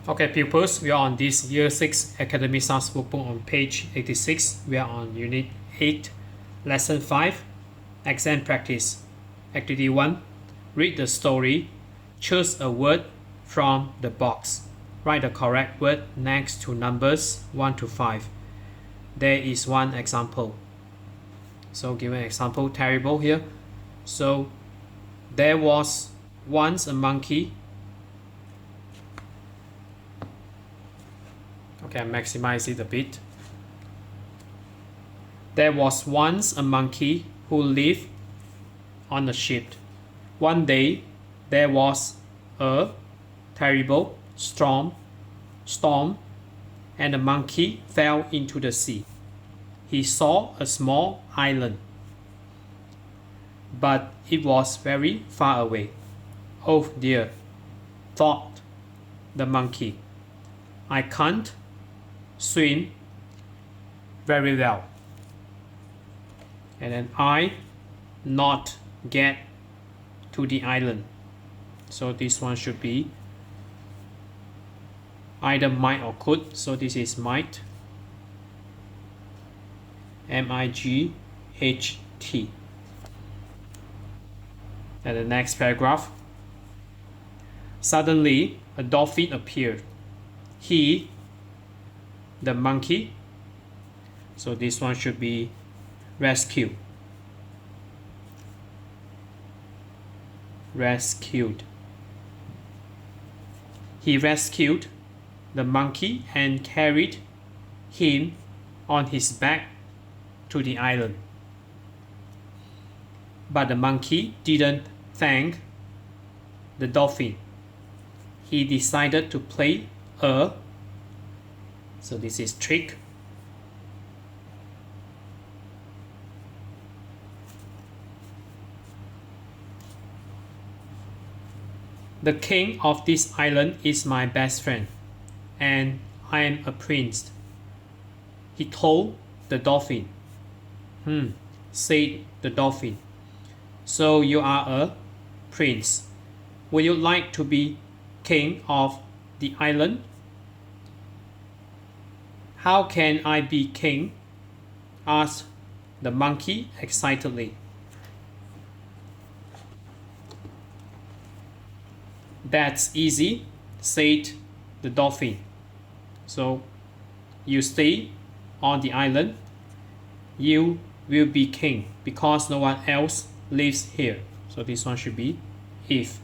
Okay, pupils, we are on this Year 6 Academy Stars Workbook on page 86. We are on Unit 8, Lesson 5, Exam Practice. Activity 1. Read the story. Choose a word from the box. Write the correct word next to numbers 1 to 5. There is one example. So give an example, terrible here. So there was once a monkey. Okay, I maximize it a bit. There was once a monkey who lived on a ship. One day, there was a terrible storm, and the monkey fell into the sea. He saw a small island, but it was very far away. Oh dear, thought the monkey. I can't swim very well, and then I not get to the island. So this one should be either might or could. So this is might, M-I-G-H-T. And the next paragraph. Suddenly a dolphin appeared. He, the monkey, so this one should be rescued. He rescued the monkey and carried him on his back to the island. But the monkey didn't thank the dolphin. He decided to play a, so this is trick. The king of this island is my best friend, and I am a prince, he told the dolphin. Said the dolphin. So you are a prince. Would you like to be king of the island? How can I be king? Asked the monkey excitedly. That's easy, said the dolphin. So you stay on the island, you will be king because no one else lives here. So this one should be if.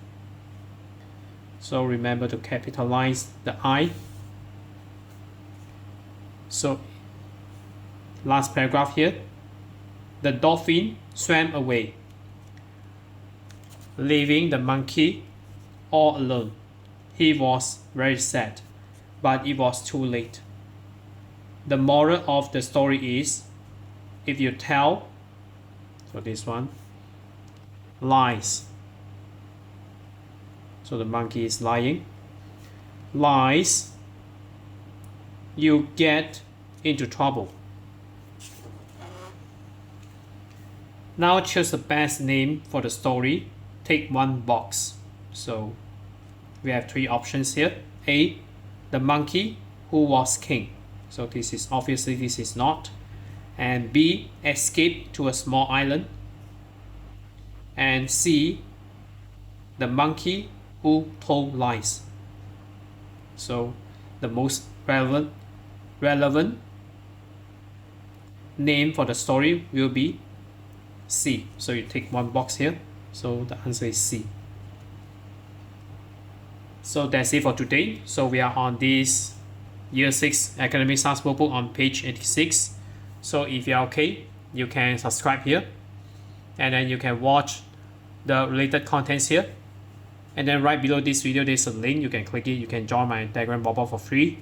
So remember to capitalize the I. So last paragraph here. The dolphin swam away, leaving the monkey all alone. He was very sad, but it was too late. The moral of the story is, if you tell, so this one, lies. So the monkey is lying. Lies, you get into trouble. Now choose the best name for the story. Take one box. So we have three options here. A, the monkey who was king. So this is obviously this is not. And B, escape to a small island. And C, the monkey who told lies. So the most relevant name for the story will be C. So you take one box here. So the answer is C. So that's it for today. So we are on this Year 6 Academy Stars Workbook on page 86. So if you're okay, you can subscribe here. And then you can watch the related contents here. And then right below this video, there's a link. You can click it. You can join my Telegram bot for free.